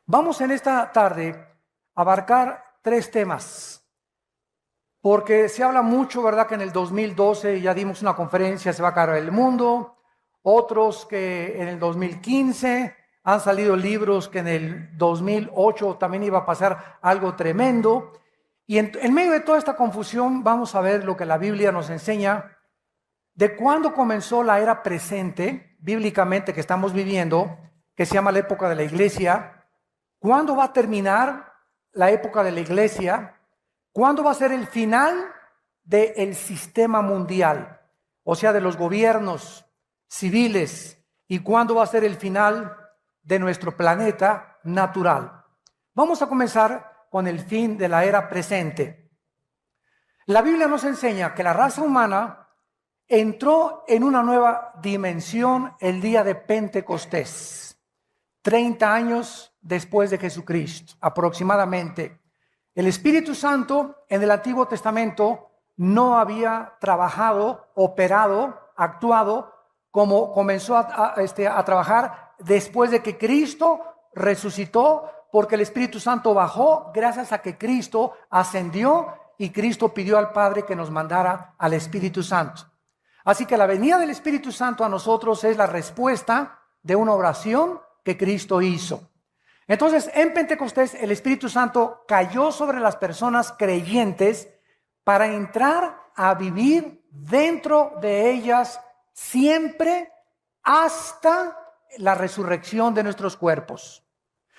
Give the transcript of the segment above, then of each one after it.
Vamos en esta tarde a abarcar tres temas, porque se habla mucho, ¿verdad?, que en el 2012 ya dimos una conferencia, se va a acabar el mundo, otros que en el 2015 han salido libros que en el 2008 también iba a pasar algo tremendo, y en medio de toda esta confusión vamos a ver lo que la Biblia nos enseña de cuándo comenzó la era presente, bíblicamente, que estamos viviendo, que se llama la época de la iglesia. ¿Cuándo va a terminar la época de la iglesia? ¿Cuándo va a ser el final del sistema mundial? O sea, de los gobiernos civiles. ¿Y cuándo va a ser el final de nuestro planeta natural? Vamos a comenzar con el fin de la era presente. La Biblia nos enseña que la raza humana entró en una nueva dimensión el día de Pentecostés, 30 años después de Jesucristo, aproximadamente. El Espíritu Santo en el Antiguo Testamento no había trabajado, operado, actuado como comenzó a trabajar después de que Cristo resucitó, porque el Espíritu Santo bajó gracias a que Cristo ascendió y Cristo pidió al Padre que nos mandara al Espíritu Santo. Así que la venida del Espíritu Santo a nosotros es la respuesta de una oración que Cristo hizo. Entonces, en Pentecostés, el Espíritu Santo cayó sobre las personas creyentes para entrar a vivir dentro de ellas siempre hasta la resurrección de nuestros cuerpos.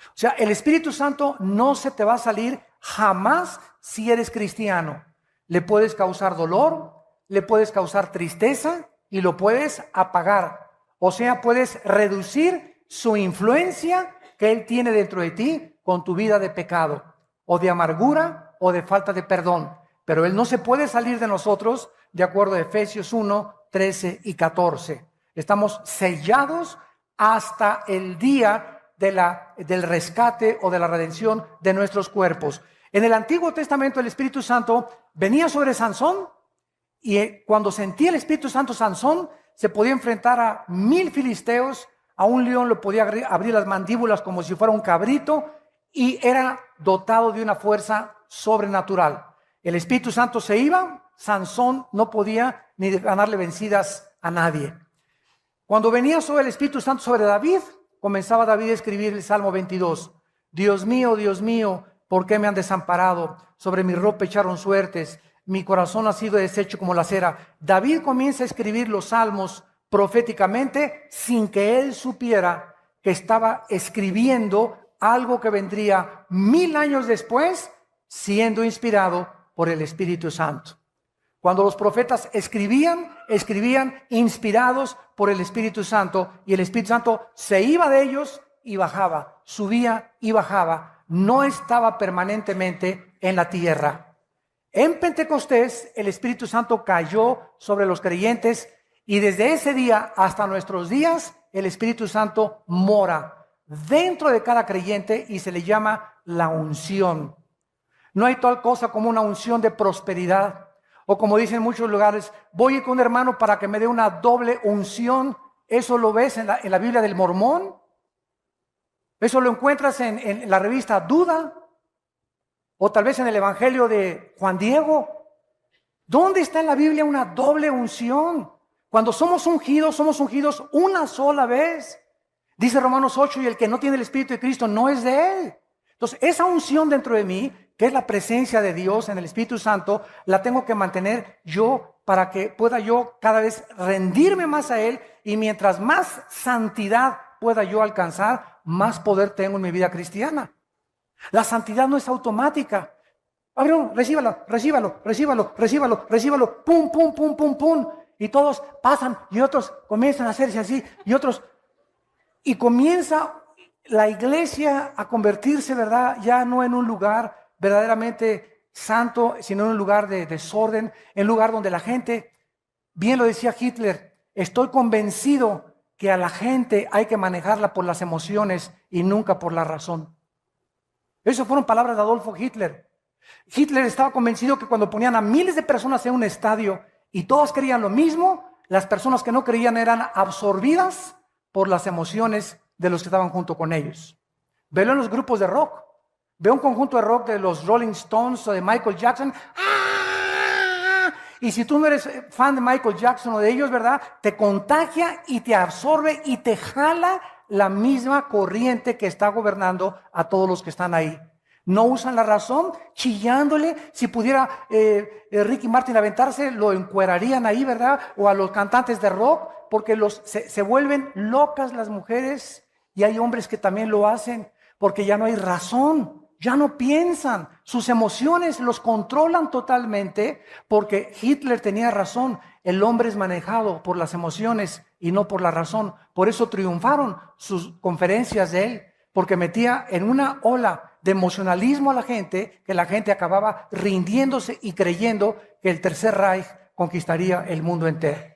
O sea, el Espíritu Santo no se te va a salir jamás si eres cristiano. Le puedes causar dolor, le puedes causar tristeza y lo puedes apagar. O sea, puedes reducir su influencia que Él tiene dentro de ti con tu vida de pecado, o de amargura, o de falta de perdón. Pero Él no se puede salir de nosotros, de acuerdo a Efesios 1, 13 y 14. Estamos sellados hasta el día del rescate o de la redención de nuestros cuerpos. En el Antiguo Testamento el Espíritu Santo venía sobre Sansón, y cuando sentía el Espíritu Santo Sansón, se podía enfrentar a 1000 filisteos. A un león le podía abrir las mandíbulas como si fuera un cabrito, y era dotado de una fuerza sobrenatural. El Espíritu Santo se iba, Sansón no podía ni ganarle vencidas a nadie. Cuando venía sobre el Espíritu Santo sobre David, comenzaba David a escribir el Salmo 22. Dios mío, ¿por qué me han desamparado? Sobre mi ropa echaron suertes, mi corazón ha sido deshecho como la cera. David comienza a escribir los salmos proféticamente sin que él supiera que estaba escribiendo algo que vendría 1000 años después, siendo inspirado por el Espíritu Santo. Cuando los profetas escribían inspirados por el Espíritu Santo, y el Espíritu Santo se iba de ellos y bajaba, subía y bajaba, no estaba permanentemente en la tierra. En Pentecostés el Espíritu Santo cayó sobre los creyentes, y desde ese día hasta nuestros días el Espíritu Santo mora dentro de cada creyente y se le llama la unción. No hay tal cosa como una unción de prosperidad, o como dicen en muchos lugares, voy a ir con un hermano para que me dé una doble unción. Eso lo ves en la Biblia del Mormón, eso lo encuentras en la revista Duda, o tal vez en el Evangelio de Juan Diego. ¿Dónde está en la Biblia una doble unción? Cuando somos ungidos una sola vez. Dice Romanos 8, y el que no tiene el Espíritu de Cristo no es de Él. Entonces, esa unción dentro de mí, que es la presencia de Dios en el Espíritu Santo, la tengo que mantener yo para que pueda yo cada vez rendirme más a Él, y mientras más santidad pueda yo alcanzar, más poder tengo en mi vida cristiana. La santidad no es automática. Abraham, recíbalo, pum. Y todos pasan y otros comienzan a hacerse así y otros. Y comienza la iglesia a convertirse, ¿verdad?, ya no en un lugar verdaderamente santo, sino en un lugar de desorden, en un lugar donde la gente, bien lo decía Hitler, estoy convencido que a la gente hay que manejarla por las emociones y nunca por la razón. Esas fueron palabras de Adolfo Hitler. Hitler estaba convencido que cuando ponían a miles de personas en un estadio y todas creían lo mismo, las personas que no creían eran absorbidas por las emociones de los que estaban junto con ellos. Velo en los grupos de rock. Ve un conjunto de rock de los Rolling Stones o de Michael Jackson. ¡Ah! Y si tú no eres fan de Michael Jackson o de ellos, ¿verdad? Te contagia y te absorbe y te jala la misma corriente que está gobernando a todos los que están ahí. No usan la razón, chillándole. Si pudiera Ricky Martin aventarse, lo encuerarían ahí, ¿verdad? O a los cantantes de rock, porque se vuelven locas las mujeres, y hay hombres que también lo hacen, porque ya no hay razón, ya no piensan, sus emociones los controlan totalmente, porque Hitler tenía razón, el hombre es manejado por las emociones y no por la razón. Por eso triunfaron sus conferencias de él, porque metía en una ola de emocionalismo a la gente, que la gente acababa rindiéndose y creyendo que el Tercer Reich conquistaría el mundo entero.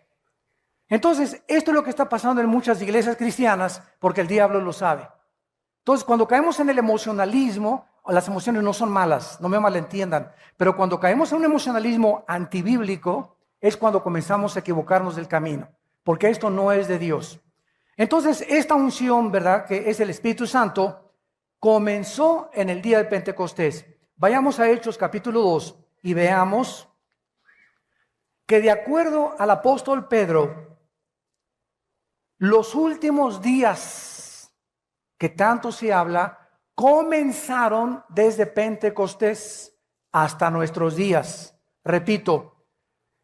Entonces, esto es lo que está pasando en muchas iglesias cristianas, porque el diablo lo sabe. Entonces, cuando caemos en el emocionalismo, las emociones no son malas, no me malentiendan, pero cuando caemos en un emocionalismo antibíblico, es cuando comenzamos a equivocarnos del camino, porque esto no es de Dios. Entonces, esta unción, ¿verdad?, que es el Espíritu Santo, comenzó en el día de Pentecostés. Vayamos a Hechos capítulo 2 y veamos que de acuerdo al apóstol Pedro, los últimos días que tanto se habla, comenzaron desde Pentecostés hasta nuestros días. Repito,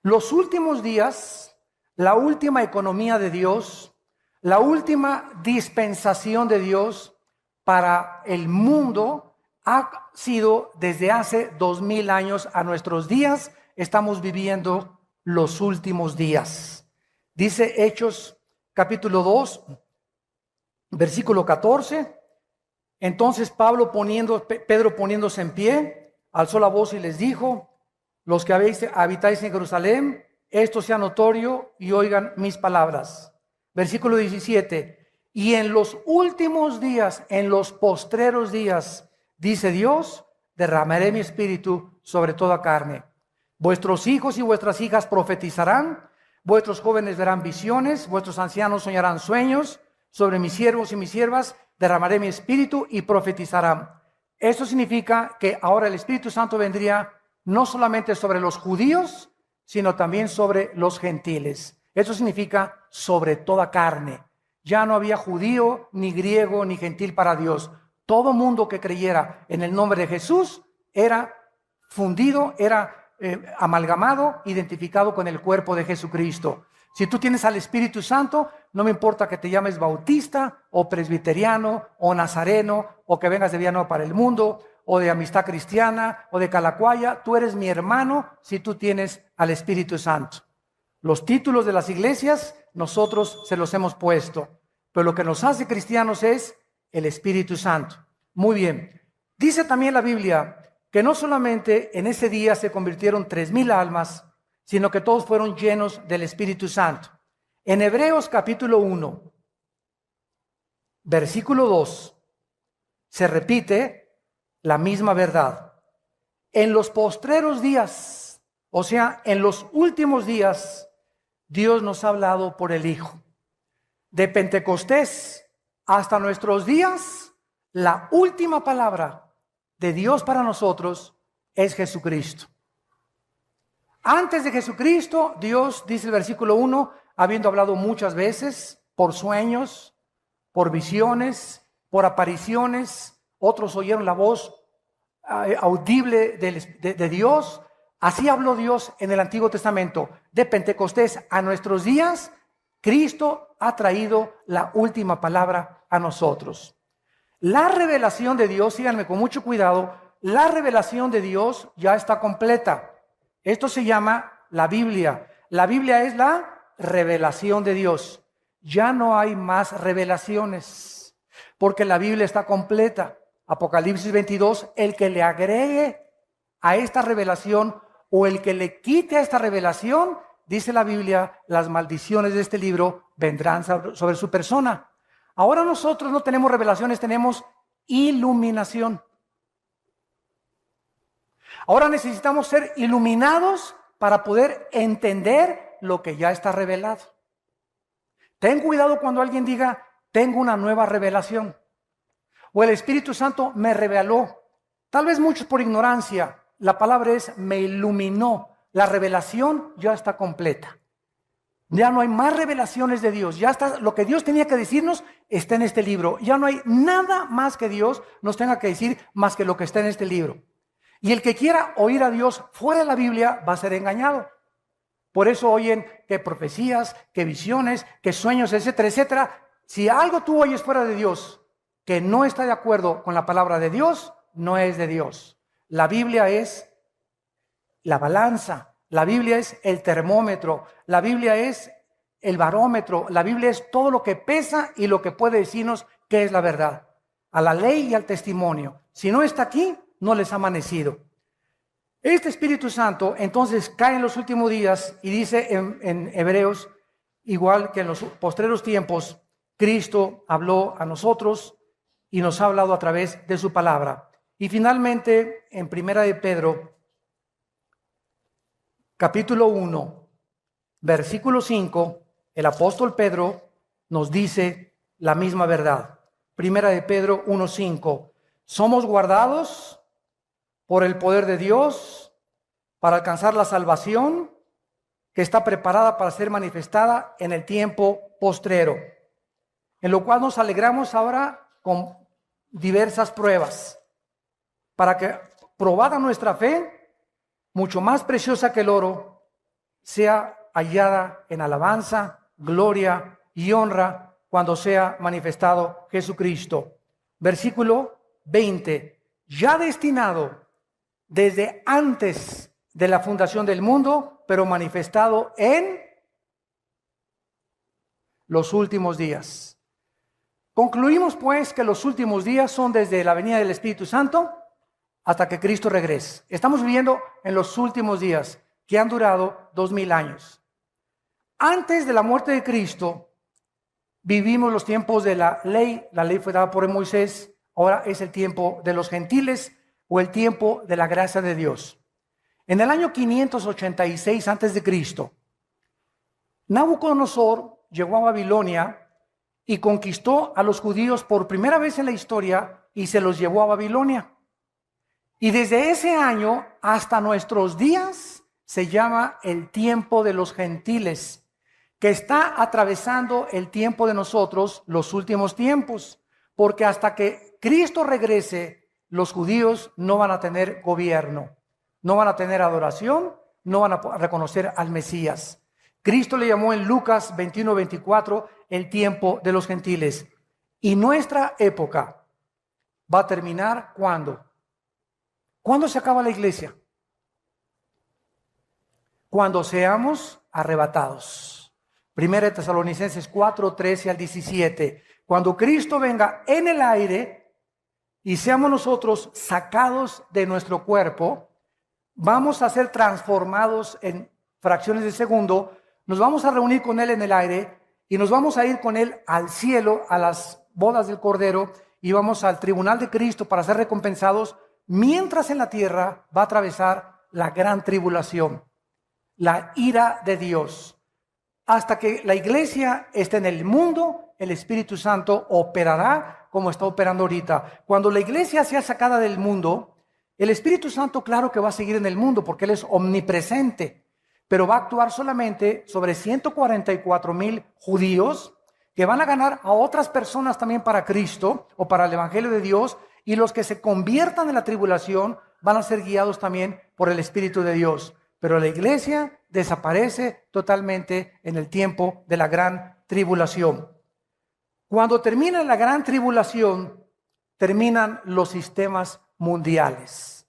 los últimos días, la última economía de Dios, la última dispensación de Dios para el mundo ha sido desde hace 2000 años a nuestros días. Estamos viviendo los últimos días. Dice Hechos capítulo 2, versículo 14. Entonces Pedro poniéndose en pie, alzó la voz y les dijo: los que habitáis en Jerusalén, esto sea notorio y oigan mis palabras. Versículo 17. Y en los últimos días, en los postreros días, dice Dios, derramaré mi espíritu sobre toda carne. Vuestros hijos y vuestras hijas profetizarán, vuestros jóvenes verán visiones, vuestros ancianos soñarán sueños. Sobre mis siervos y mis siervas derramaré mi espíritu y profetizarán. Esto significa que ahora el Espíritu Santo vendría no solamente sobre los judíos, sino también sobre los gentiles. Eso significa sobre toda carne. Ya no había judío, ni griego, ni gentil para Dios. Todo mundo que creyera en el nombre de Jesús era fundido, era amalgamado, identificado con el cuerpo de Jesucristo. Si tú tienes al Espíritu Santo, no me importa que te llames bautista, o presbiteriano, o nazareno, o que vengas de Villanueva para el Mundo, o de Amistad Cristiana, o de Calacuaya, tú eres mi hermano si tú tienes al Espíritu Santo. Los títulos de las iglesias, nosotros se los hemos puesto, pero lo que nos hace cristianos es el Espíritu Santo. Muy bien. Dice también la Biblia que no solamente en ese día se convirtieron 3000 almas, sino que todos fueron llenos del Espíritu Santo. En Hebreos capítulo 1, versículo 2, se repite la misma verdad. En los postreros días, o sea, en los últimos días, Dios nos ha hablado por el Hijo. De Pentecostés hasta nuestros días, la última palabra de Dios para nosotros es Jesucristo. Antes de Jesucristo, Dios, dice el versículo 1, habiendo hablado muchas veces, por sueños, por visiones, por apariciones, otros oyeron la voz audible de Dios. Así habló Dios en el Antiguo Testamento. De Pentecostés a nuestros días, Cristo ha traído la última palabra a nosotros. La revelación de Dios, síganme con mucho cuidado, la revelación de Dios ya está completa. Esto se llama la Biblia. La Biblia es la revelación de Dios. Ya no hay más revelaciones, porque la Biblia está completa. Apocalipsis 22, el que le agregue a esta revelación o el que le quite a esta revelación, dice la Biblia, las maldiciones de este libro vendrán sobre su persona. Ahora nosotros no tenemos revelaciones, tenemos iluminación. Ahora necesitamos ser iluminados para poder entender lo que ya está revelado. Ten cuidado cuando alguien diga, tengo una nueva revelación. O el Espíritu Santo me reveló. Tal vez muchos por ignorancia. La palabra es me iluminó. La revelación ya está completa. Ya no hay más revelaciones de Dios. Ya está, lo que Dios tenía que decirnos está en este libro. Ya no hay nada más que Dios nos tenga que decir más que lo que está en este libro. Y el que quiera oír a Dios fuera de la Biblia va a ser engañado. Por eso oyen que profecías, que visiones, que sueños, etcétera, etcétera. Si algo tú oyes fuera de Dios que no está de acuerdo con la palabra de Dios, no es de Dios. La Biblia es la balanza. La Biblia es el termómetro, la Biblia es el barómetro, la Biblia es todo lo que pesa y lo que puede decirnos qué es la verdad. A la ley y al testimonio. Si no está aquí, no les ha amanecido. Este Espíritu Santo entonces cae en los últimos días y dice en Hebreos, igual que en los postreros tiempos, Cristo habló a nosotros y nos ha hablado a través de su palabra. Y finalmente, en Primera de Pedro, capítulo 1, versículo 5, el apóstol Pedro nos dice la misma verdad. Primera de Pedro 1:5. Somos guardados por el poder de Dios para alcanzar la salvación que está preparada para ser manifestada en el tiempo postrero, en lo cual nos alegramos ahora con diversas pruebas, para que, probada nuestra fe, mucho más preciosa que el oro, sea hallada en alabanza, gloria y honra cuando sea manifestado Jesucristo. Versículo 20. Ya destinado desde antes de la fundación del mundo, pero manifestado en los últimos días. Concluimos pues que los últimos días son desde la venida del Espíritu Santo hasta que Cristo regrese. Estamos viviendo en los últimos días que han durado 2000 años. Antes de la muerte de Cristo, vivimos los tiempos de la ley. La ley fue dada por Moisés. Ahora es el tiempo de los gentiles o el tiempo de la gracia de Dios. En el año 586 antes de Cristo, Nabucodonosor llegó a Babilonia y conquistó a los judíos por primera vez en la historia y se los llevó a Babilonia. Y desde ese año hasta nuestros días se llama el tiempo de los gentiles, que está atravesando el tiempo de nosotros, los últimos tiempos, porque hasta que Cristo regrese, los judíos no van a tener gobierno, no van a tener adoración, no van a reconocer al Mesías. Cristo le llamó en Lucas 21:24 el tiempo de los gentiles. Y nuestra época va a terminar ¿cuándo? ¿Cuándo se acaba la iglesia? Cuando seamos arrebatados. Primera de Tesalonicenses 4:13-17. Cuando Cristo venga en el aire y seamos nosotros sacados de nuestro cuerpo, vamos a ser transformados en fracciones de segundo, nos vamos a reunir con Él en el aire y nos vamos a ir con Él al cielo, a las bodas del Cordero, y vamos al tribunal de Cristo para ser recompensados, mientras en la tierra va a atravesar la gran tribulación, la ira de Dios. Hasta que la iglesia esté en el mundo, el Espíritu Santo operará como está operando ahorita. Cuando la iglesia sea sacada del mundo, el Espíritu Santo claro que va a seguir en el mundo porque Él es omnipresente, pero va a actuar solamente sobre 144,000 judíos que van a ganar a otras personas también para Cristo o para el Evangelio de Dios, y los que se conviertan en la tribulación van a ser guiados también por el Espíritu de Dios. Pero la iglesia desaparece totalmente en el tiempo de la gran tribulación. Cuando termina la gran tribulación, terminan los sistemas mundiales.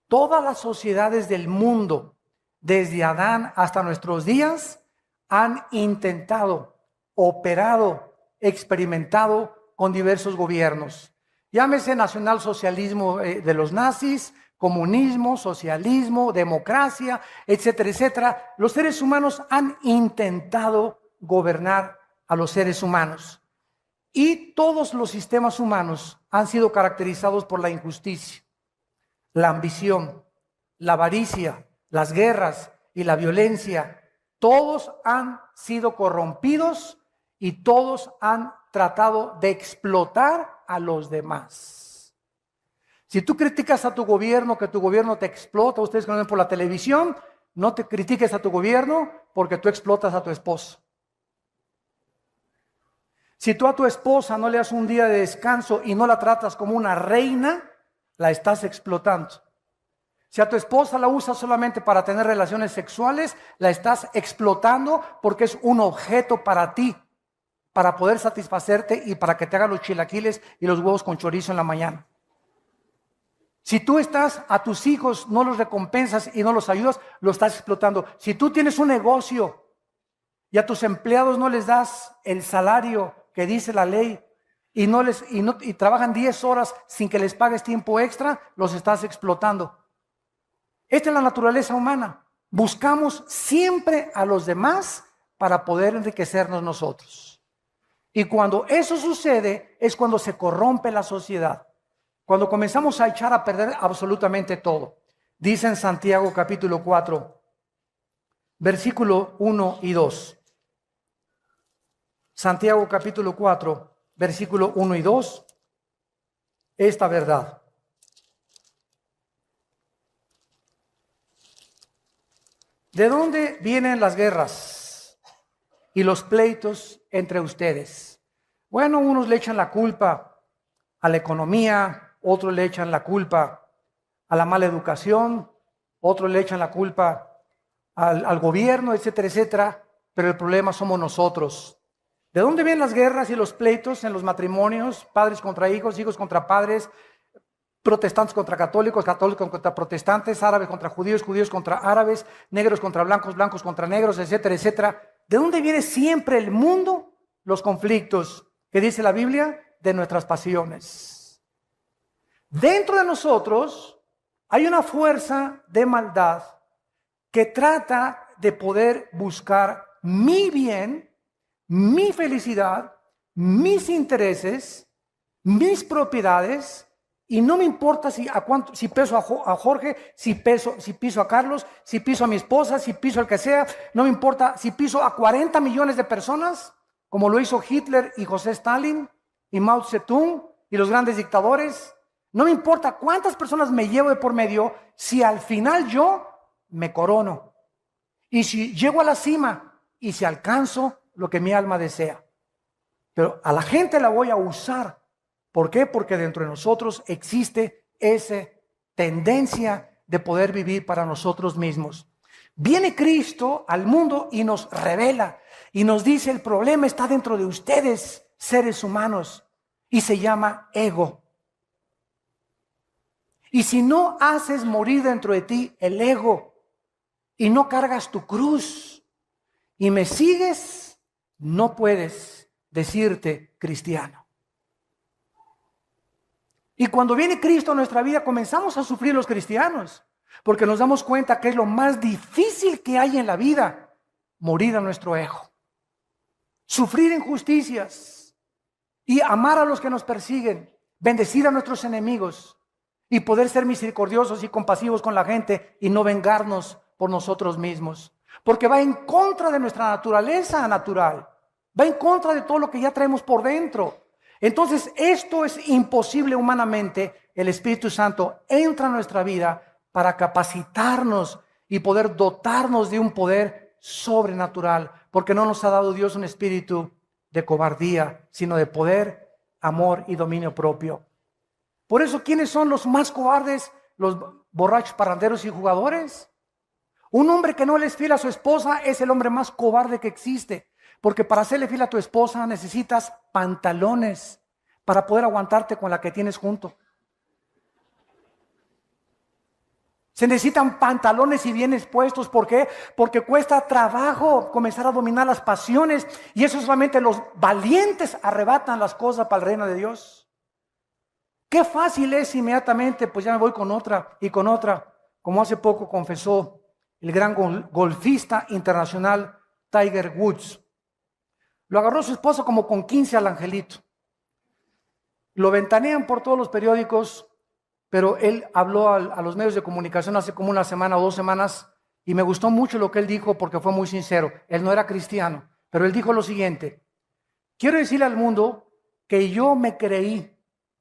Todas las sociedades del mundo, desde Adán hasta nuestros días, han intentado, operado, experimentado con diversos gobiernos. Llámese nacionalsocialismo de los nazis, comunismo, socialismo, democracia, etcétera, etcétera. Los seres humanos han intentado gobernar a los seres humanos. Y todos los sistemas humanos han sido caracterizados por la injusticia, la ambición, la avaricia, las guerras y la violencia. Todos han sido corrompidos y todos han tratado de explotar a los demás. Si tú criticas a tu gobierno, que tu gobierno te explota, ustedes que lo ven por la televisión, no te critiques a tu gobierno porque tú explotas a tu esposo. Si tú a tu esposa no le das un día de descanso y no la tratas como una reina, la estás explotando. Si a tu esposa la usas solamente para tener relaciones sexuales, la estás explotando porque es un objeto para ti, para poder satisfacerte y para que te haga los chilaquiles y los huevos con chorizo en la mañana. Si tú a tus hijos no los recompensas y no los ayudas, lo estás explotando. Si tú tienes un negocio y a tus empleados no les das el salario que dice la ley y trabajan 10 horas sin que les pagues tiempo extra, los estás explotando. Esta es la naturaleza humana. Buscamos siempre a los demás para poder enriquecernos nosotros. Y cuando eso sucede es cuando se corrompe la sociedad. Cuando comenzamos a echar a perder absolutamente todo. Dice en Santiago capítulo 4, versículo 1 y 2. Santiago capítulo 4, versículo 1 y 2. Esta verdad. ¿De dónde vienen las guerras y los pleitos entre ustedes? Bueno, unos le echan la culpa a la economía, otros le echan la culpa a la mala educación, otros le echan la culpa al gobierno, etcétera, etcétera, pero el problema somos nosotros. ¿De dónde vienen las guerras y los pleitos en los matrimonios? Padres contra hijos, hijos contra padres, protestantes contra católicos, católicos contra protestantes, árabes contra judíos, judíos contra árabes, negros contra blancos, blancos contra negros, etcétera, etcétera. ¿De dónde viene siempre el mundo? Los conflictos, que dice la Biblia, de nuestras pasiones. Dentro de nosotros hay una fuerza de maldad que trata de poder buscar mi bien, mi felicidad, mis intereses, mis propiedades, y no me importa si peso a Jorge, si piso a Carlos, si piso a mi esposa, si piso al que sea, no me importa si piso a 40 millones de personas, como lo hizo Hitler y José Stalin y Mao Zedong y los grandes dictadores. No me importa cuántas personas me llevo de por medio, si al final yo me corono. Y si llego a la cima y si alcanzo lo que mi alma desea. Pero a la gente la voy a usar. ¿Por qué? Porque dentro de nosotros existe esa tendencia de poder vivir para nosotros mismos. Viene Cristo al mundo y nos revela y nos dice: el problema está dentro de ustedes, seres humanos, y se llama ego. Y si no haces morir dentro de ti el ego y no cargas tu cruz y me sigues, no puedes decirte cristiano. Y cuando viene Cristo a nuestra vida, comenzamos a sufrir los cristianos, porque nos damos cuenta que es lo más difícil que hay en la vida: morir a nuestro ego, sufrir injusticias y amar a los que nos persiguen, bendecir a nuestros enemigos y poder ser misericordiosos y compasivos con la gente y no vengarnos por nosotros mismos, porque va en contra de nuestra naturaleza natural, va en contra de todo lo que ya traemos por dentro. Entonces esto es imposible humanamente. El Espíritu Santo entra a nuestra vida para capacitarnos y poder dotarnos de un poder sobrenatural, porque no nos ha dado Dios un espíritu de cobardía, sino de poder, amor y dominio propio. Por eso, ¿quiénes son los más cobardes? Los borrachos, parranderos y jugadores. Un hombre que no le es fiel a su esposa es el hombre más cobarde que existe. Porque para serle fiel a tu esposa necesitas pantalones para poder aguantarte con la que tienes junto. Se necesitan pantalones y bien expuestos. ¿Por qué? Porque cuesta trabajo comenzar a dominar las pasiones. Y eso solamente los valientes arrebatan las cosas para el reino de Dios. Qué fácil es inmediatamente, pues ya me voy con otra y con otra. Como hace poco confesó el gran golfista internacional Tiger Woods. Lo agarró su esposa como con 15 al angelito. Lo ventanean por todos los periódicos, pero él habló a los medios de comunicación hace como una semana o 2 semanas y me gustó mucho lo que él dijo porque fue muy sincero. Él no era cristiano, pero él dijo lo siguiente: quiero decirle al mundo que yo me creí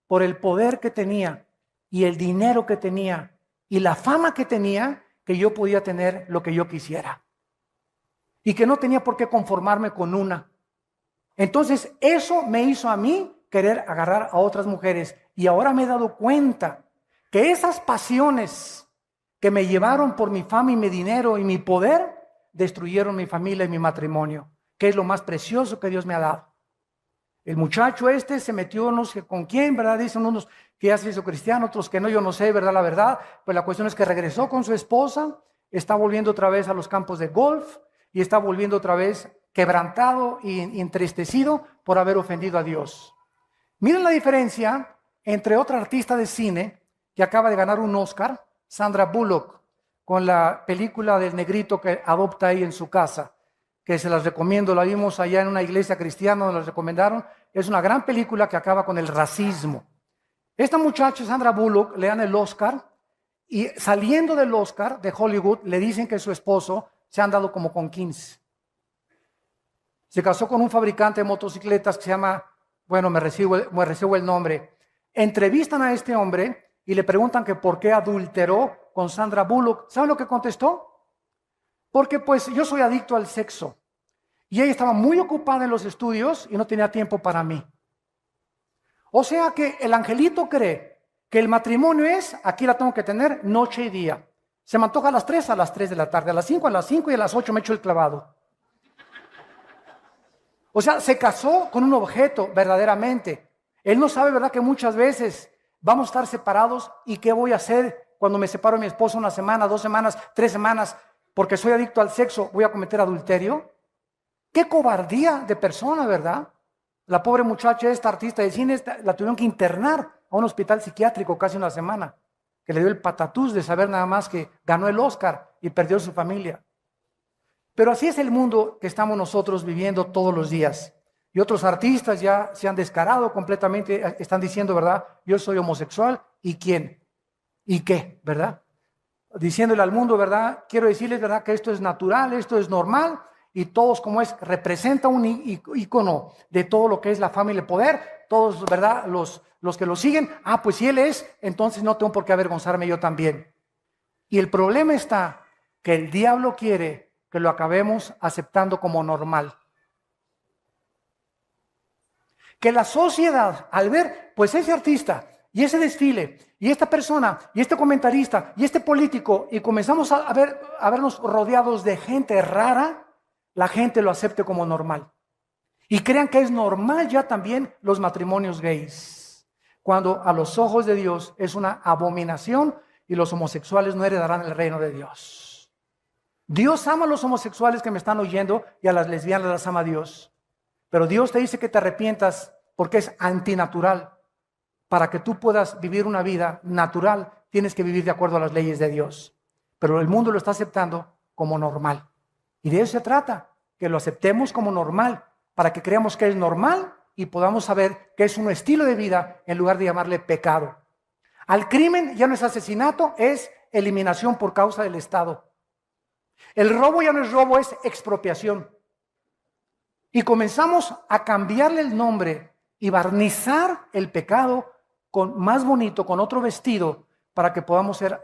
por el poder que tenía y el dinero que tenía y la fama que tenía, que yo podía tener lo que yo quisiera. Y que no tenía por qué conformarme con una. Entonces eso me hizo a mí querer agarrar a otras mujeres. Y ahora me he dado cuenta que esas pasiones que me llevaron por mi fama y mi dinero y mi poder, destruyeron mi familia y mi matrimonio, que es lo más precioso que Dios me ha dado. El muchacho este se metió no sé con quién, ¿verdad? Dicen unos que ya se hizo cristiano, otros que no, yo no sé, ¿verdad? La verdad, pues la cuestión es que regresó con su esposa, está volviendo otra vez a los campos de golf y está volviendo otra vez quebrantado y entristecido por haber ofendido a Dios. Miren la diferencia entre otra artista de cine que acaba de ganar un Oscar, Sandra Bullock, con la película del negrito que adopta ahí en su casa, que se las recomiendo, la vimos allá en una iglesia cristiana, nos la recomendaron. Es una gran película que acaba con el racismo. Esta muchacha, Sandra Bullock, le dan el Oscar y saliendo del Oscar de Hollywood le dicen que su esposo se ha andado como con 15. Se casó con un fabricante de motocicletas que se llama, bueno, me recibo el nombre. Entrevistan a este hombre y le preguntan que por qué adulteró con Sandra Bullock. ¿Saben lo que contestó? Porque pues yo soy adicto al sexo. Y ella estaba muy ocupada en los estudios y no tenía tiempo para mí. O sea que el angelito cree que el matrimonio es, aquí la tengo que tener noche y día. Se me antoja a las 3 de la tarde, a las 5 y a las 8 me echo el clavado. O sea, se casó con un objeto verdaderamente. Él no sabe, ¿verdad?, que muchas veces vamos a estar separados y qué voy a hacer cuando me separo de mi esposo 1 semana, 2 semanas, 3 semanas, porque soy adicto al sexo, voy a cometer adulterio. Qué cobardía de persona, ¿verdad? La pobre muchacha, esta artista de cine, la tuvieron que internar a un hospital psiquiátrico casi 1 semana, que le dio el patatús de saber nada más que ganó el Oscar y perdió su familia. Pero así es el mundo que estamos nosotros viviendo todos los días. Y otros artistas ya se han descarado completamente, están diciendo, ¿verdad? Yo soy homosexual, ¿y quién? ¿Y qué? ¿Verdad? Diciéndole al mundo, ¿verdad? Quiero decirles, ¿verdad?, que esto es natural, esto es normal, y todos como es, representa un ícono de todo lo que es la fama y el poder, todos, ¿verdad?, los que lo siguen, pues si él es, entonces no tengo por qué avergonzarme yo también. Y el problema está que el diablo quiere que lo acabemos aceptando como normal. Que la sociedad, al ver, pues ese artista y ese desfile y esta persona y este comentarista y este político, y comenzamos a vernos rodeados de gente rara, la gente lo acepte como normal. Y crean que es normal ya también los matrimonios gays, cuando a los ojos de Dios es una abominación y los homosexuales no heredarán el reino de Dios. Dios ama a los homosexuales que me están oyendo y a las lesbianas las ama Dios. Pero Dios te dice que te arrepientas porque es antinatural. Para que tú puedas vivir una vida natural, tienes que vivir de acuerdo a las leyes de Dios. Pero el mundo lo está aceptando como normal. Y de eso se trata, que lo aceptemos como normal, para que creamos que es normal y podamos saber que es un estilo de vida en lugar de llamarle pecado. Al crimen ya no es asesinato, es eliminación por causa del Estado. El robo ya no es robo, es expropiación. Y comenzamos a cambiarle el nombre y barnizar el pecado con más bonito, con otro vestido, para que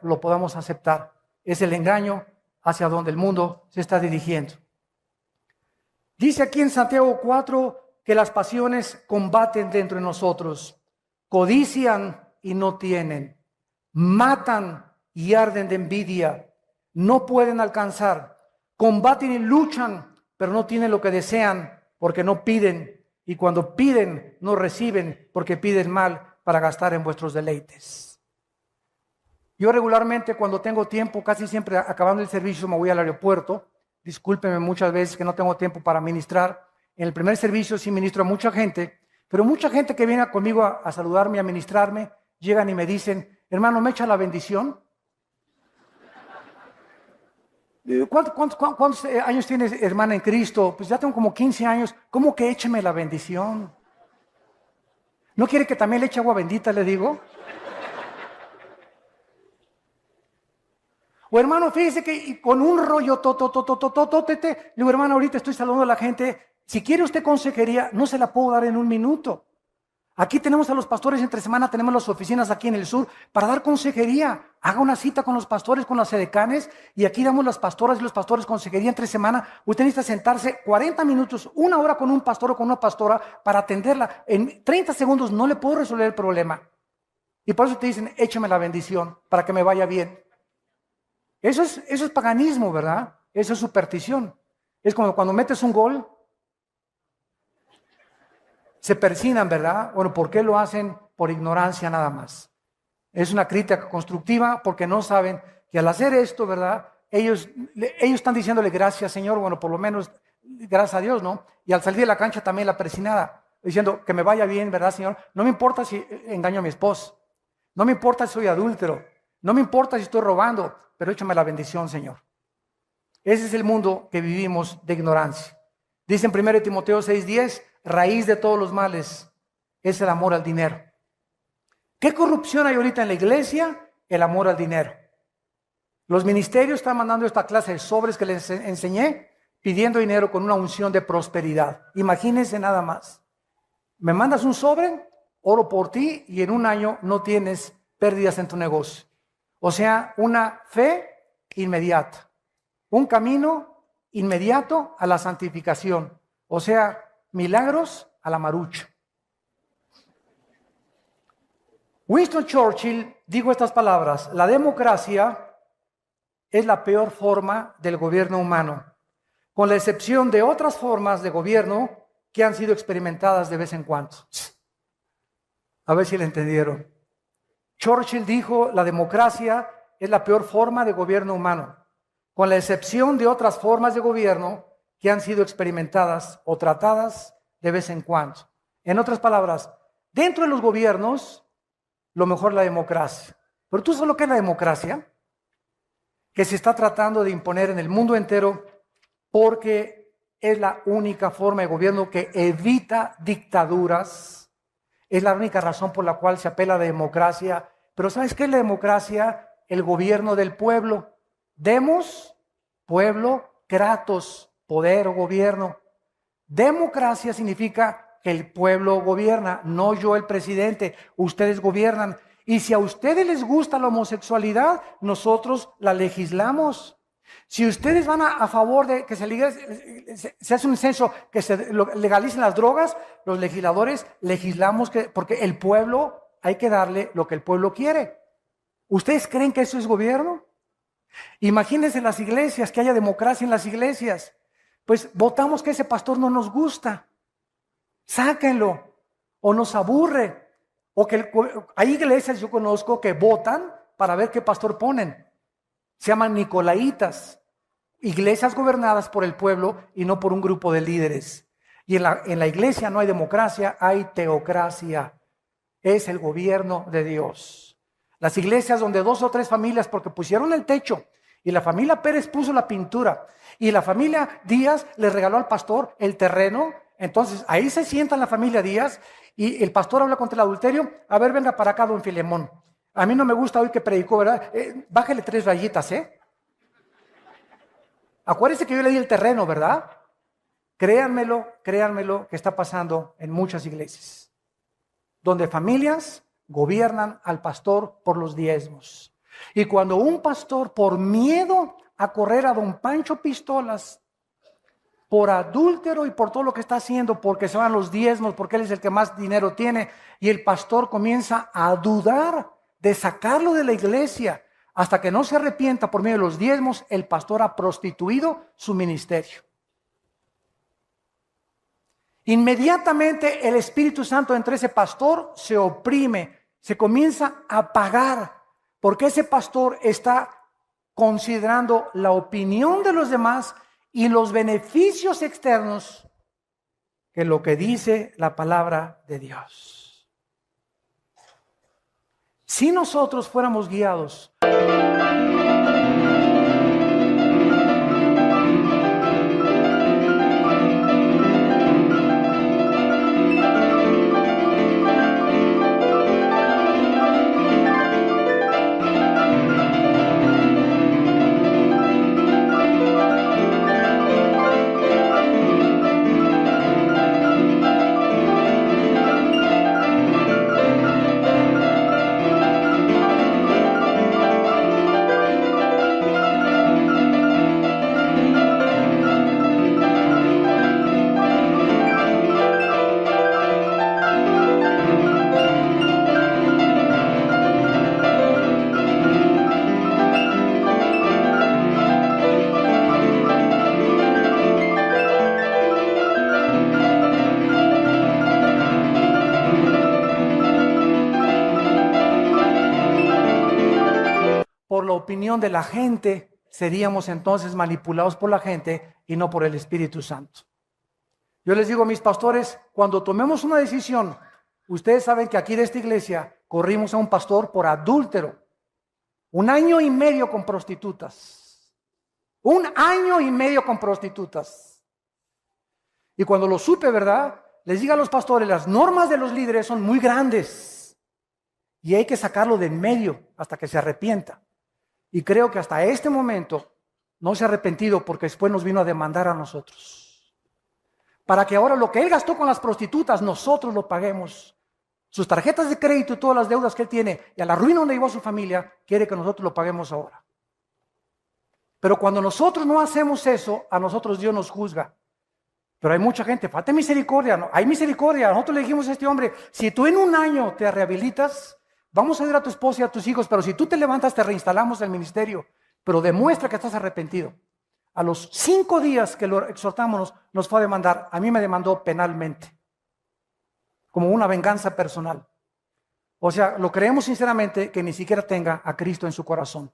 lo podamos aceptar. Es el engaño hacia donde el mundo se está dirigiendo. Dice aquí en Santiago 4 que las pasiones combaten dentro de nosotros, codician y no tienen, matan y arden de envidia, no pueden alcanzar, combaten y luchan, pero no tienen lo que desean porque no piden, y cuando piden no reciben porque piden mal para gastar en vuestros deleites. Yo regularmente cuando tengo tiempo, casi siempre acabando el servicio me voy al aeropuerto. Discúlpenme muchas veces que no tengo tiempo para ministrar. En el primer servicio sí ministro a mucha gente, pero mucha gente que viene conmigo a saludarme, a ministrarme, llegan y me dicen, hermano, ¿me echa la bendición? ¿Cuántos años tienes, hermana, en Cristo? Pues ya tengo como 15 años. ¿Cómo que écheme la bendición? ¿No quiere que también le eche agua bendita, le digo? O hermano, fíjese que con un rollo le digo, hermano, ahorita estoy saludando a la gente. Si quiere usted consejería, no se la puedo dar en 1 minuto. Aquí tenemos a los pastores entre semana, tenemos las oficinas aquí en el sur para dar consejería. Haga una cita con los pastores, con las edecanes, y aquí damos las pastoras y los pastores consejería entre semana. Usted necesita sentarse 40 minutos, una hora con un pastor o con una pastora para atenderla. En 30 segundos no le puedo resolver el problema. Y por eso te dicen, échame la bendición para que me vaya bien. Eso es paganismo, ¿verdad? Eso es superstición. Es como cuando metes un gol, se persignan, ¿verdad? Bueno, ¿por qué lo hacen? Por ignorancia nada más. Es una crítica constructiva porque no saben que al hacer esto, ¿verdad? Ellos están diciéndole gracias, Señor, bueno, por lo menos gracias a Dios, ¿no? Y al salir de la cancha también la persinada, diciendo que me vaya bien, ¿verdad, Señor? No me importa si engaño a mi esposo, no me importa si soy adúltero, no me importa si estoy robando, pero échame la bendición, Señor. Ese es el mundo que vivimos de ignorancia. Dice en 1 Timoteo 6:10, raíz de todos los males es el amor al dinero. ¿Qué corrupción hay ahorita en la iglesia? El amor al dinero. Los ministerios están mandando esta clase de sobres que les enseñé, pidiendo dinero con una unción de prosperidad. Imagínense nada más. Me mandas un sobre, oro por ti y en un año no tienes pérdidas en tu negocio. O sea, una fe inmediata. Un camino inmediato a la santificación. O sea, milagros a la marucha. Winston Churchill dijo estas palabras: la democracia es la peor forma del gobierno humano, con la excepción de otras formas de gobierno que han sido experimentadas de vez en cuando. A ver si le entendieron. Churchill dijo, la democracia es la peor forma de gobierno humano, con la excepción de otras formas de gobierno que han sido experimentadas o tratadas de vez en cuando. En otras palabras, dentro de los gobiernos, lo mejor es la democracia. Pero ¿tú sabes lo que es la democracia? Que se está tratando de imponer en el mundo entero porque es la única forma de gobierno que evita dictaduras. Es la única razón por la cual se apela a la democracia. Pero ¿sabes qué es la democracia? El gobierno del pueblo. Demos, pueblo, kratos, poder o gobierno. Democracia significa que el pueblo gobierna, no yo el presidente, ustedes gobiernan. Y si a ustedes les gusta la homosexualidad, nosotros la legislamos. Si ustedes van a favor de que se hace un censo, que se legalicen las drogas, los legisladores legislamos porque el pueblo, hay que darle lo que el pueblo quiere. ¿Ustedes creen que eso es gobierno? Imagínense las iglesias, que haya democracia en las iglesias. Pues votamos que ese pastor no nos gusta. Sáquenlo. O nos aburre. O que hay iglesias, yo conozco, que votan para ver qué pastor ponen. Se llaman nicolaitas. Iglesias gobernadas por el pueblo y no por un grupo de líderes. Y en la iglesia no hay democracia, hay teocracia. Es el gobierno de Dios. Las iglesias donde 2 o 3 familias, porque pusieron el techo, y la familia Pérez puso la pintura, y la familia Díaz le regaló al pastor el terreno, entonces ahí se sienta la familia Díaz, y el pastor habla contra el adulterio. A ver, venga para acá, don Filemón. A mí no me gusta hoy que predicó, ¿verdad? Bájale 3 rayitas, ¿eh? Acuérdense que yo le di el terreno, ¿verdad? Créanmelo, que está pasando en muchas iglesias, donde familias gobiernan al pastor por los diezmos. Y cuando un pastor, por miedo a correr a don Pancho Pistolas, por adúltero y por todo lo que está haciendo, porque se van los diezmos, porque él es el que más dinero tiene, y el pastor comienza a dudar de sacarlo de la iglesia, hasta que no se arrepienta por medio de los diezmos, el pastor ha prostituido su ministerio. Inmediatamente el Espíritu Santo entre ese pastor se oprime, se comienza a apagar, porque ese pastor está considerando la opinión de los demás y los beneficios externos que lo que dice la palabra de Dios. Si nosotros fuéramos guiados por la opinión de la gente, seríamos entonces manipulados por la gente y no por el Espíritu Santo. Yo les digo a mis pastores, cuando tomemos una decisión, ustedes saben que aquí de esta iglesia corrimos a un pastor por adúltero. 1 año y medio con prostitutas. 1 año y medio con prostitutas. Y cuando lo supe, ¿verdad? Les digo a los pastores, las normas de los líderes son muy grandes. Y hay que sacarlo de en medio hasta que se arrepienta. Y creo que hasta este momento no se ha arrepentido porque después nos vino a demandar a nosotros. Para que ahora lo que él gastó con las prostitutas, nosotros lo paguemos. Sus tarjetas de crédito y todas las deudas que él tiene y a la ruina donde llevó a su familia, quiere que nosotros lo paguemos ahora. Pero cuando nosotros no hacemos eso, a nosotros Dios nos juzga. Pero hay mucha gente, falta misericordia, no, hay misericordia. Nosotros le dijimos a este hombre, si tú en 1 año te rehabilitas, vamos a ayudar a tu esposa y a tus hijos, pero si tú te levantas, te reinstalamos el ministerio, pero demuestra que estás arrepentido. A los 5 días que lo exhortamos, nos fue a demandar. A mí me demandó penalmente, como una venganza personal. O sea, lo creemos sinceramente que ni siquiera tenga a Cristo en su corazón.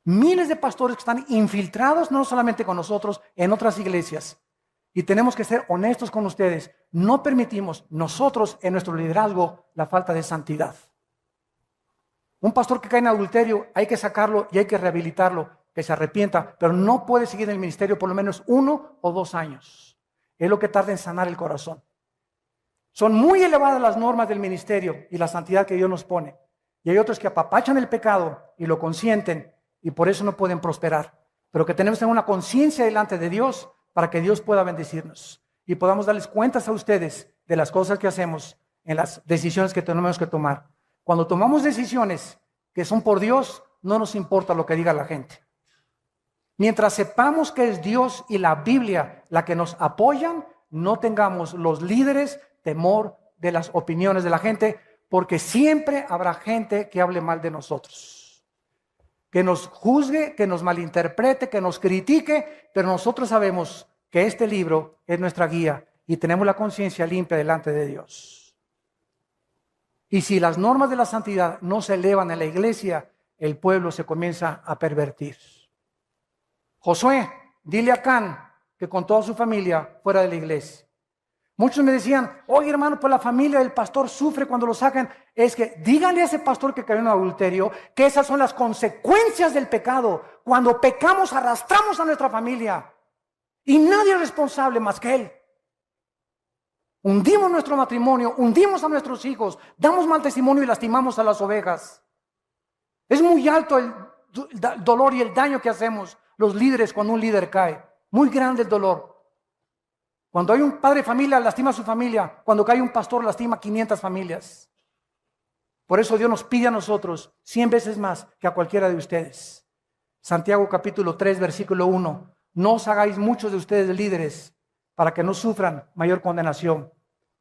Miles de pastores que están infiltrados, no solamente con nosotros, en otras iglesias. Y tenemos que ser honestos con ustedes. No permitimos nosotros en nuestro liderazgo la falta de santidad. Un pastor que cae en adulterio, hay que sacarlo y hay que rehabilitarlo, que se arrepienta, pero no puede seguir en el ministerio por lo menos 1 o 2 años. Es lo que tarda en sanar el corazón. Son muy elevadas las normas del ministerio y la santidad que Dios nos pone. Y hay otros que apapachan el pecado y lo consienten y por eso no pueden prosperar. Pero que tenemos que tener una conciencia delante de Dios para que Dios pueda bendecirnos y podamos darles cuentas a ustedes de las cosas que hacemos en las decisiones que tenemos que tomar. Cuando tomamos decisiones que son por Dios, no nos importa lo que diga la gente. Mientras sepamos que es Dios y la Biblia la que nos apoyan, no tengamos los líderes temor de las opiniones de la gente, porque siempre habrá gente que hable mal de nosotros, que nos juzgue, que nos malinterprete, que nos critique, pero nosotros sabemos que este libro es nuestra guía y tenemos la conciencia limpia delante de Dios. Y si las normas de la santidad no se elevan en la iglesia, el pueblo se comienza a pervertir. Josué, dile a Can que con toda su familia fuera de la iglesia. Muchos me decían, oye hermano, pues la familia del pastor sufre cuando lo sacan. Es que díganle a ese pastor que cayó en adulterio que esas son las consecuencias del pecado. Cuando pecamos arrastramos a nuestra familia y nadie es responsable más que él. Hundimos nuestro matrimonio, hundimos a nuestros hijos, damos mal testimonio y lastimamos a las ovejas. Es muy alto el dolor y el daño que hacemos los líderes cuando un líder cae. Muy grande el dolor. Cuando hay un padre de familia, lastima a su familia. Cuando cae un pastor, lastima a 500 familias. Por eso Dios nos pide a nosotros 100 veces más que a cualquiera de ustedes. Santiago capítulo 3, versículo 1. No os hagáis muchos de ustedes líderes para que no sufran mayor condenación.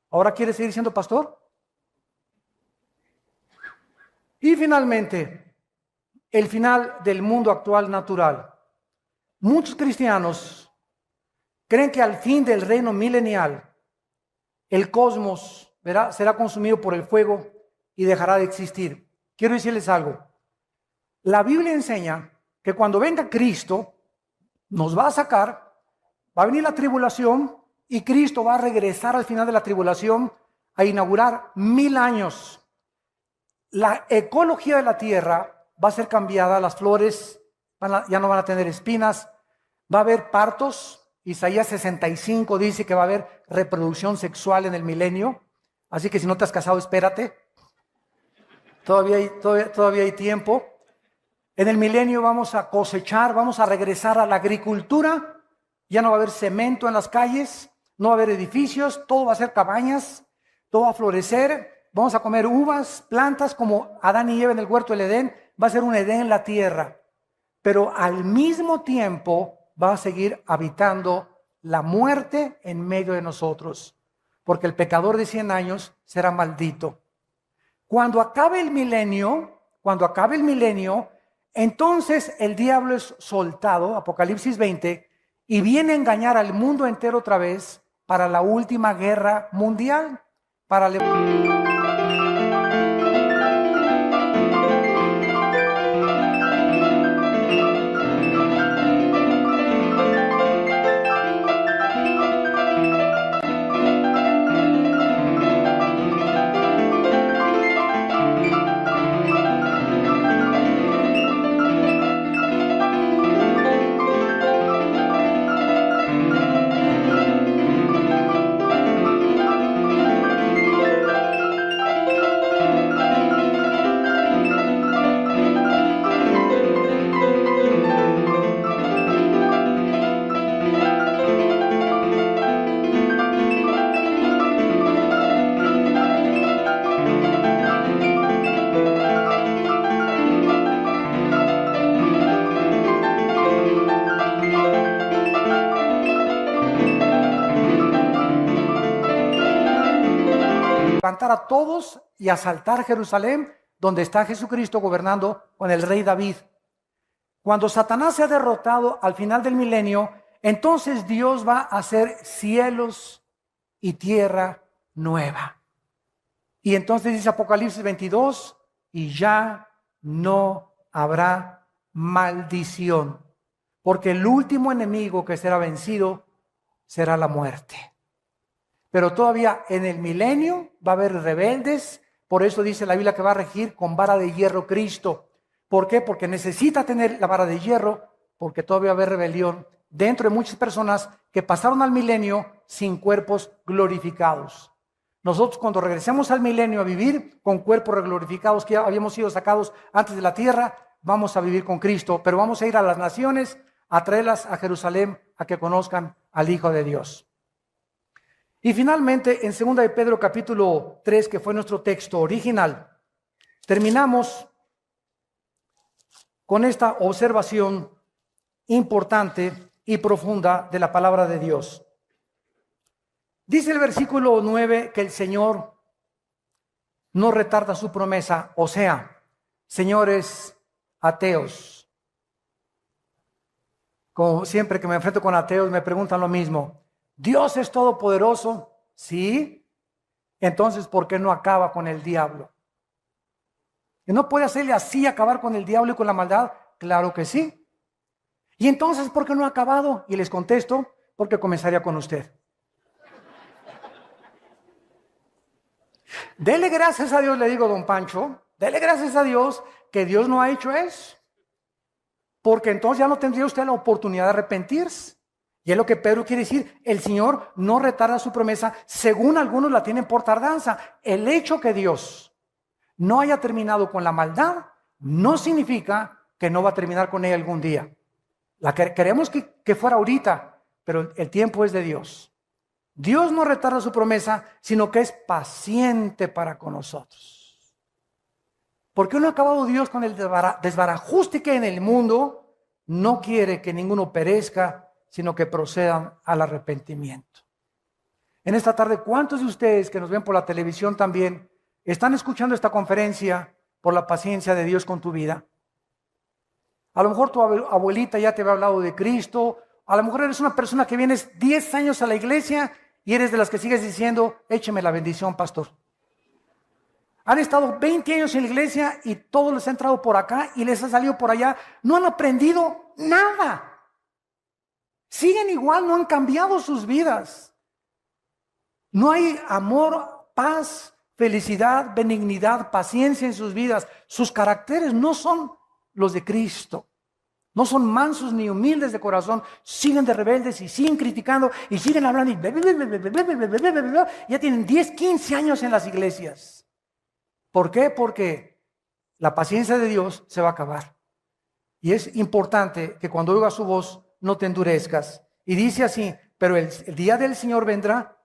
¿Ahora quiere seguir siendo pastor? Y finalmente, el final del mundo actual natural. Muchos cristianos creen que al fin del reino milenial, el cosmos será consumido por el fuego y dejará de existir. Quiero decirles algo. La Biblia enseña que cuando venga Cristo, nos va a sacar, va a venir la tribulación y Cristo va a regresar al final de la tribulación a inaugurar 1000 años. La ecología de la tierra va a ser cambiada, las flores ya no van a tener espinas, va a haber partos. Isaías 65 dice que va a haber reproducción sexual en el milenio, así que si no te has casado, espérate. Todavía hay tiempo. En el milenio vamos a cosechar, vamos a regresar a la agricultura, ya no va a haber cemento en las calles, no va a haber edificios, todo va a ser cabañas, todo va a florecer, vamos a comer uvas, plantas como Adán y Eva en el huerto del Edén, va a ser un Edén en la tierra. Pero al mismo tiempo va a seguir habitando la muerte en medio de nosotros, porque el pecador de 100 años será maldito. Cuando acabe el milenio, entonces el diablo es soltado, Apocalipsis 20, y viene a engañar al mundo entero otra vez para la última guerra mundial, para levantar a todos y asaltar Jerusalén, donde está Jesucristo gobernando con el rey David. Cuando Satanás sea derrotado al final del milenio, entonces Dios va a hacer cielos y tierra nueva. Y entonces dice Apocalipsis 22, y ya no habrá maldición, porque el último enemigo que será vencido será la muerte. Pero todavía en el milenio va a haber rebeldes. Por eso dice la Biblia que va a regir con vara de hierro Cristo. ¿Por qué? Porque necesita tener la vara de hierro, porque todavía va a haber rebelión dentro de muchas personas que pasaron al milenio sin cuerpos glorificados. Nosotros, cuando regresemos al milenio a vivir con cuerpos glorificados que ya habíamos sido sacados antes de la tierra, vamos a vivir con Cristo, pero vamos a ir a las naciones a traerlas a Jerusalén a que conozcan al Hijo de Dios. Y finalmente, en 2 de Pedro capítulo 3, que fue nuestro texto original, terminamos con esta observación importante y profunda de la palabra de Dios. Dice el versículo 9 que el Señor no retarda su promesa, o sea, señores ateos. Como siempre que me enfrento con ateos me preguntan lo mismo. ¿Dios es todopoderoso? Sí. Entonces, ¿por qué no acaba con el diablo? ¿Y no puede hacerle así, acabar con el diablo y con la maldad? Claro que sí. ¿Y entonces por qué no ha acabado? Y les contesto, porque comenzaría con usted. Dele gracias a Dios, le digo, don Pancho, dele gracias a Dios que Dios no ha hecho eso. Porque entonces ya no tendría usted la oportunidad de arrepentirse. Y es lo que Pedro quiere decir, el Señor no retarda su promesa, según algunos la tienen por tardanza. El hecho que Dios no haya terminado con la maldad, no significa que no va a terminar con ella algún día. Queremos que fuera ahorita, pero el tiempo es de Dios. Dios no retarda su promesa, sino que es paciente para con nosotros. Porque no ha acabado Dios con el desbarajuste que hay en el mundo, no quiere que ninguno perezca, sino que procedan al arrepentimiento. En esta tarde, ¿cuántos de ustedes que nos ven por la televisión también están escuchando esta conferencia por la paciencia de Dios con tu vida? A lo mejor tu abuelita ya te había hablado de Cristo, a lo mejor eres una persona que vienes 10 años a la iglesia y eres de las que sigues diciendo, écheme la bendición, pastor. Han estado 20 años en la iglesia y todos les ha entrado por acá y les ha salido por allá. No han aprendido nada. Siguen igual, no han cambiado sus vidas. No hay amor, paz, felicidad, benignidad, paciencia en sus vidas. Sus caracteres no son los de Cristo. No son mansos ni humildes de corazón. Siguen de rebeldes y siguen criticando y siguen hablando. Y ya tienen 10, 15 años en las iglesias. ¿Por qué? Porque la paciencia de Dios se va a acabar. Y es importante que cuando oigas su voz no te endurezcas. Y dice así, pero el día del Señor vendrá,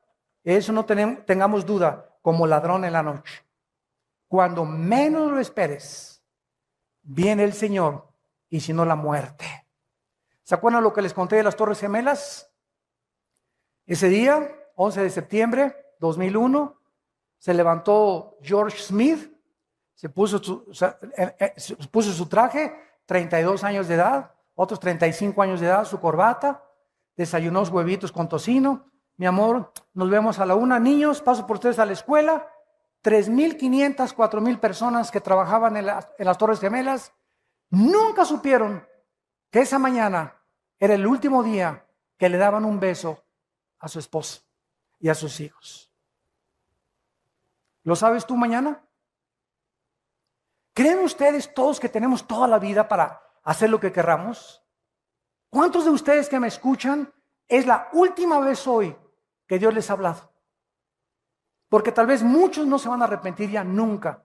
eso no tengamos duda, como ladrón en la noche. Cuando menos lo esperes, viene el Señor, y si no la muerte. ¿Se acuerdan lo que les conté de las Torres Gemelas? Ese día, 11 de septiembre 2001, se levantó George Smith, se puso su traje, 32 años de edad, otros 35 años de edad, su corbata, desayunó los huevitos con tocino. Mi amor, nos vemos a la 1. Niños, paso por ustedes a la escuela. 3,500, 4,000 personas que trabajaban en las Torres Gemelas, nunca supieron que esa mañana era el último día que le daban un beso a su esposa y a sus hijos. ¿Lo sabes tú mañana? ¿Creen ustedes todos que tenemos toda la vida para hacer lo que querramos? ¿Cuántos de ustedes que me escuchan es la última vez hoy que Dios les ha hablado? Porque tal vez muchos no se van a arrepentir ya nunca.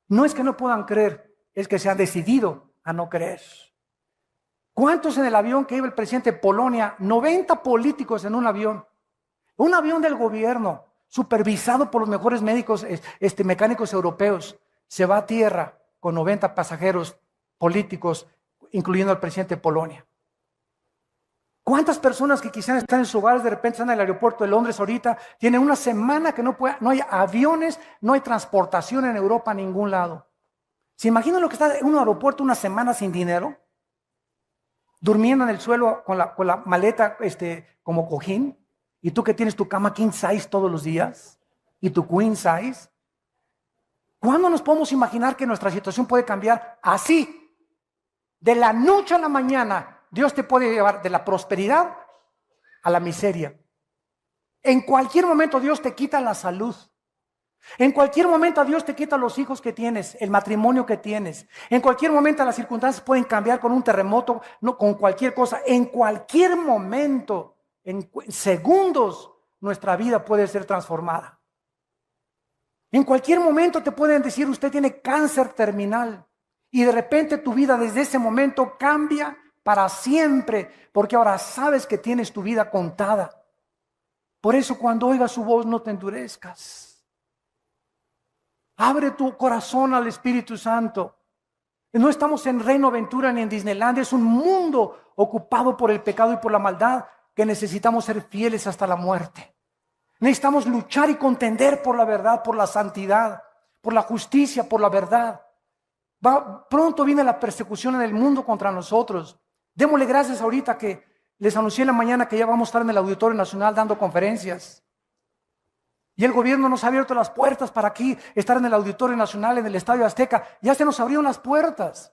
No es que no puedan creer, es que se han decidido a no creer. ¿Cuántos en el avión que iba el presidente de Polonia? 90 políticos en un avión del gobierno, supervisado por los mejores médicos, mecánicos europeos. Se va a tierra con 90 pasajeros políticos, incluyendo al presidente de Polonia. ¿Cuántas personas que quizás están en sus hogares, de repente están en el aeropuerto de Londres ahorita, tienen una semana que no hay aviones, no hay transportación en Europa a ningún lado? ¿Se imaginan lo que está en un aeropuerto una semana sin dinero? Durmiendo en el suelo con la maleta como cojín, y tú que tienes tu cama king size todos los días, y tu queen size. ¿Cuándo nos podemos imaginar que nuestra situación puede cambiar así? De la noche a la mañana, Dios te puede llevar de la prosperidad a la miseria. En cualquier momento Dios te quita la salud. En cualquier momento Dios te quita los hijos que tienes, el matrimonio que tienes. En cualquier momento las circunstancias pueden cambiar con un terremoto, no, con cualquier cosa. En cualquier momento, en segundos, nuestra vida puede ser transformada. En cualquier momento te pueden decir, usted tiene cáncer terminal. Y de repente tu vida desde ese momento cambia para siempre, porque ahora sabes que tienes tu vida contada. Por eso cuando oigas su voz no te endurezcas. Abre tu corazón al Espíritu Santo. No estamos en Reino Aventura ni en Disneylandia, es un mundo ocupado por el pecado y por la maldad que necesitamos ser fieles hasta la muerte. Necesitamos luchar y contender por la verdad, por la santidad, por la justicia, por la verdad. Pronto viene la persecución en el mundo contra nosotros. Démosle gracias ahorita que les anuncié en la mañana que ya vamos a estar en el Auditorio Nacional dando conferencias. Y el gobierno nos ha abierto las puertas para aquí, estar en el Auditorio Nacional, en el Estadio Azteca. Ya se nos abrieron las puertas.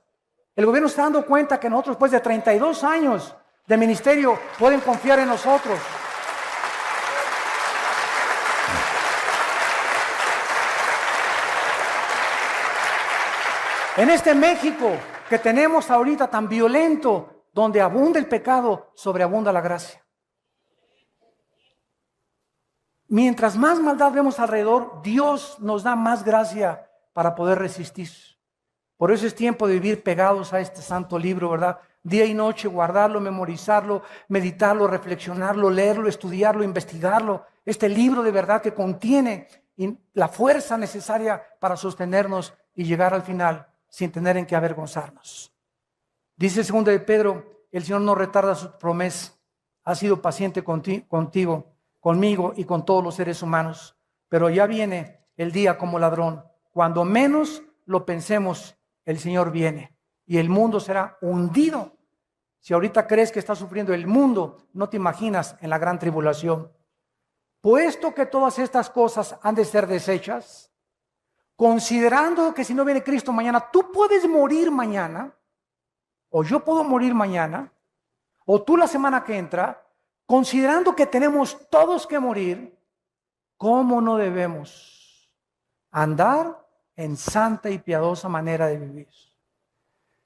El gobierno está dando cuenta que nosotros, después de 32 años de ministerio, pueden confiar en nosotros. En este México que tenemos ahorita tan violento, donde abunda el pecado, sobreabunda la gracia. Mientras más maldad vemos alrededor, Dios nos da más gracia para poder resistir. Por eso es tiempo de vivir pegados a este santo libro, ¿verdad? Día y noche, guardarlo, memorizarlo, meditarlo, reflexionarlo, leerlo, estudiarlo, investigarlo. Este libro de verdad que contiene la fuerza necesaria para sostenernos y llegar al final sin tener en qué avergonzarnos. Dice 2 de Pedro, el Señor no retarda su promesa, ha sido paciente contigo, conmigo y con todos los seres humanos, pero ya viene el día como ladrón. Cuando menos lo pensemos, el Señor viene y el mundo será hundido. Si ahorita crees que está sufriendo el mundo, no te imaginas en la gran tribulación. Puesto que todas estas cosas han de ser deshechas, considerando que si no viene Cristo mañana, tú puedes morir mañana, o yo puedo morir mañana, o tú la semana que entra, considerando que tenemos todos que morir, ¿cómo no debemos andar en santa y piadosa manera de vivir?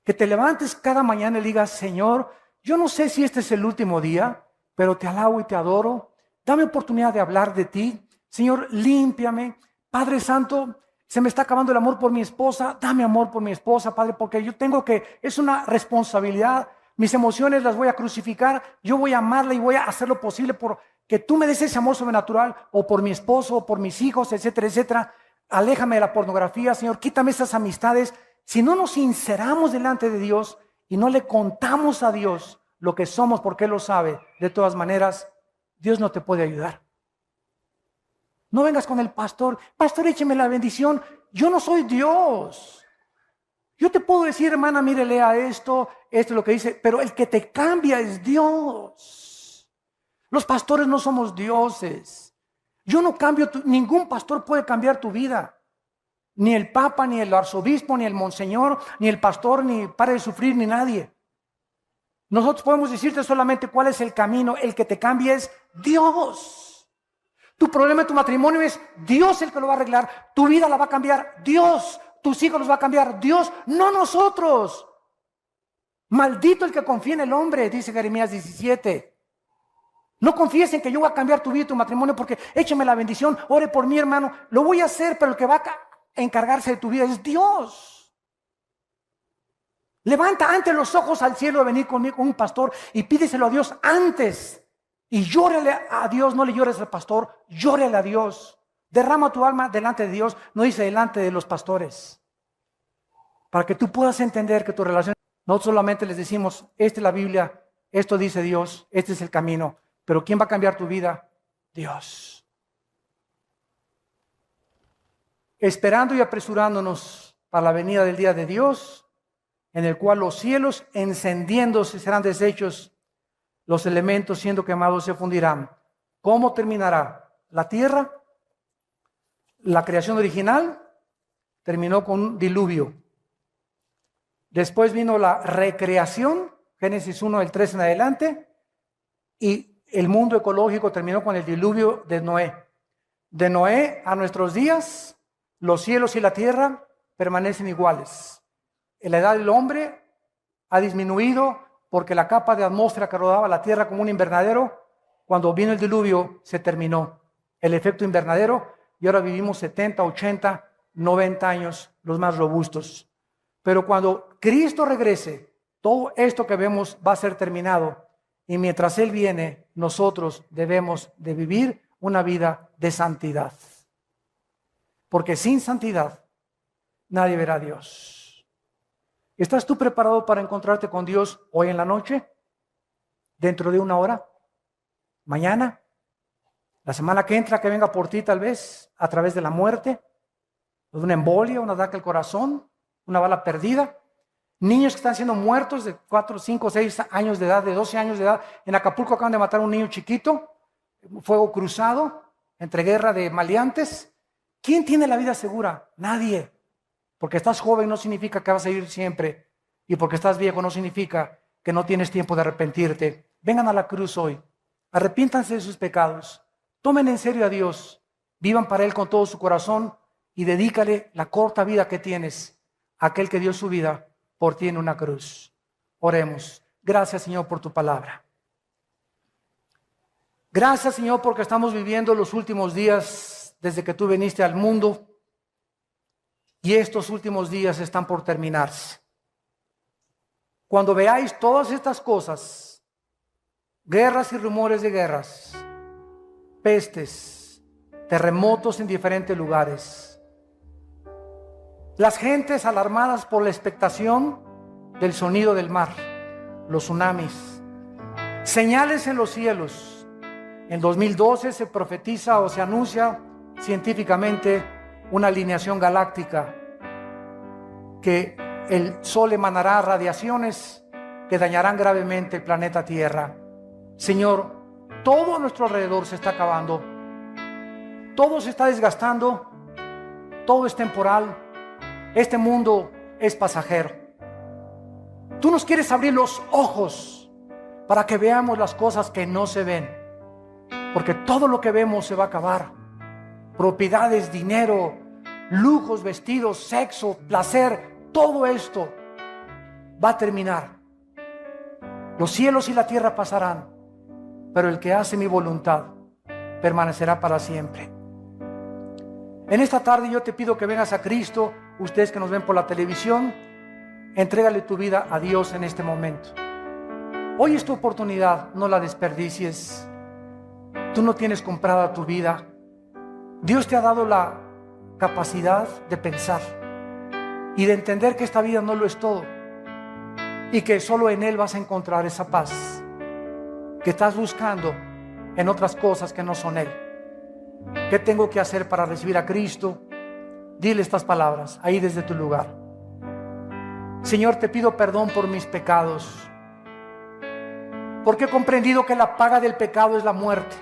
Que te levantes cada mañana y digas, Señor, yo no sé si este es el último día, pero te alabo y te adoro. Dame oportunidad de hablar de ti. Señor, límpiame. Padre Santo, se me está acabando el amor por mi esposa. Dame amor por mi esposa, Padre, porque yo tengo que, es una responsabilidad. Mis emociones las voy a crucificar. Yo voy a amarla y voy a hacer lo posible por que tú me des ese amor sobrenatural, o por mi esposo, o por mis hijos, etcétera, etcétera. Aléjame de la pornografía, Señor. Quítame esas amistades. Si no nos sinceramos delante de Dios y no le contamos a Dios lo que somos porque Él lo sabe, de todas maneras, Dios no te puede ayudar. No vengas con el pastor, pastor, écheme la bendición. Yo no soy Dios. Yo te puedo decir, hermana, mire, lea esto es lo que dice, pero el que te cambia es Dios. Los pastores no somos dioses. Yo no cambio, ningún pastor puede cambiar tu vida. Ni el papa, ni el arzobispo, ni el monseñor, ni el pastor, ni pare de sufrir, ni nadie. Nosotros podemos decirte solamente cuál es el camino. El que te cambia es Dios. Tu problema en tu matrimonio es Dios el que lo va a arreglar. Tu vida la va a cambiar Dios. Tus hijos los va a cambiar Dios, no nosotros. Maldito el que confía en el hombre, dice Jeremías 17. No confíes en que yo voy a cambiar tu vida y tu matrimonio porque échame la bendición, ore por mí, hermano. Lo voy a hacer, pero el que va a encargarse de tu vida es Dios. Levanta antes los ojos al cielo de venir conmigo con un pastor y pídeselo a Dios antes. Y llórale a Dios, no le llores al pastor, llórale a Dios. Derrama tu alma delante de Dios, no dice delante de los pastores. Para que tú puedas entender que tu relación, no solamente les decimos, esta es la Biblia, esto dice Dios, este es el camino. Pero ¿quién va a cambiar tu vida? Dios. Esperando y apresurándonos para la venida del día de Dios, en el cual los cielos encendiéndose serán deshechos, los elementos siendo quemados se fundirán. ¿Cómo terminará? La tierra, la creación original, terminó con un diluvio. Después vino la recreación, Génesis 1, del 3 en adelante, y el mundo ecológico terminó con el diluvio de Noé. De Noé a nuestros días, los cielos y la tierra permanecen iguales. La edad del hombre ha disminuido porque la capa de atmósfera que rodeaba la tierra como un invernadero, cuando vino el diluvio, se terminó el efecto invernadero y ahora vivimos 70, 80, 90 años, los más robustos. Pero cuando Cristo regrese, todo esto que vemos va a ser terminado y mientras Él viene, nosotros debemos de vivir una vida de santidad. Porque sin santidad nadie verá a Dios. ¿Estás tú preparado para encontrarte con Dios hoy en la noche? ¿Dentro de una hora? ¿Mañana? ¿La semana que entra, que venga por ti tal vez a través de la muerte? ¿De una embolia, un ataque al corazón? ¿Una bala perdida? Niños que están siendo muertos de 4, 5, 6 años de edad, de 12 años de edad. En Acapulco acaban de matar a un niño chiquito. Fuego cruzado entre guerra de maleantes. ¿Quién tiene la vida segura? Nadie. Porque estás joven no significa que vas a ir siempre. Y porque estás viejo no significa que no tienes tiempo de arrepentirte. Vengan a la cruz hoy. Arrepiéntanse de sus pecados. Tomen en serio a Dios. Vivan para Él con todo su corazón. Y dedícale la corta vida que tienes a aquel que dio su vida por ti en una cruz. Oremos. Gracias, Señor, por tu palabra. Gracias, Señor, porque estamos viviendo los últimos días desde que tú viniste al mundo y estos últimos días están por terminarse. Cuando veáis todas estas cosas, guerras y rumores de guerras, pestes, terremotos en diferentes lugares, las gentes alarmadas por la expectación del sonido del mar, los tsunamis, señales en los cielos. En 2012 se profetiza o se anuncia científicamente una alineación galáctica que el Sol emanará radiaciones que dañarán gravemente el planeta Tierra. Señor, todo a nuestro alrededor se está acabando, todo se está desgastando, todo es temporal, este mundo es pasajero. Tú nos quieres abrir los ojos para que veamos las cosas que no se ven, porque todo lo que vemos se va a acabar. Propiedades, dinero, lujos, vestidos, sexo, placer, todo esto va a terminar. Los cielos y la tierra pasarán, pero el que hace mi voluntad permanecerá para siempre. En esta tarde yo te pido que vengas a Cristo. Ustedes que nos ven por la televisión, entrégale tu vida a Dios en este momento. Hoy es tu oportunidad, no la desperdicies. Tú no tienes comprada tu vida. Dios te ha dado la capacidad de pensar y de entender que esta vida no lo es todo y que solo en Él vas a encontrar esa paz que estás buscando en otras cosas que no son Él. ¿Qué tengo que hacer para recibir a Cristo? Dile estas palabras ahí desde tu lugar. Señor, te pido perdón por mis pecados, porque he comprendido que la paga del pecado es la muerte.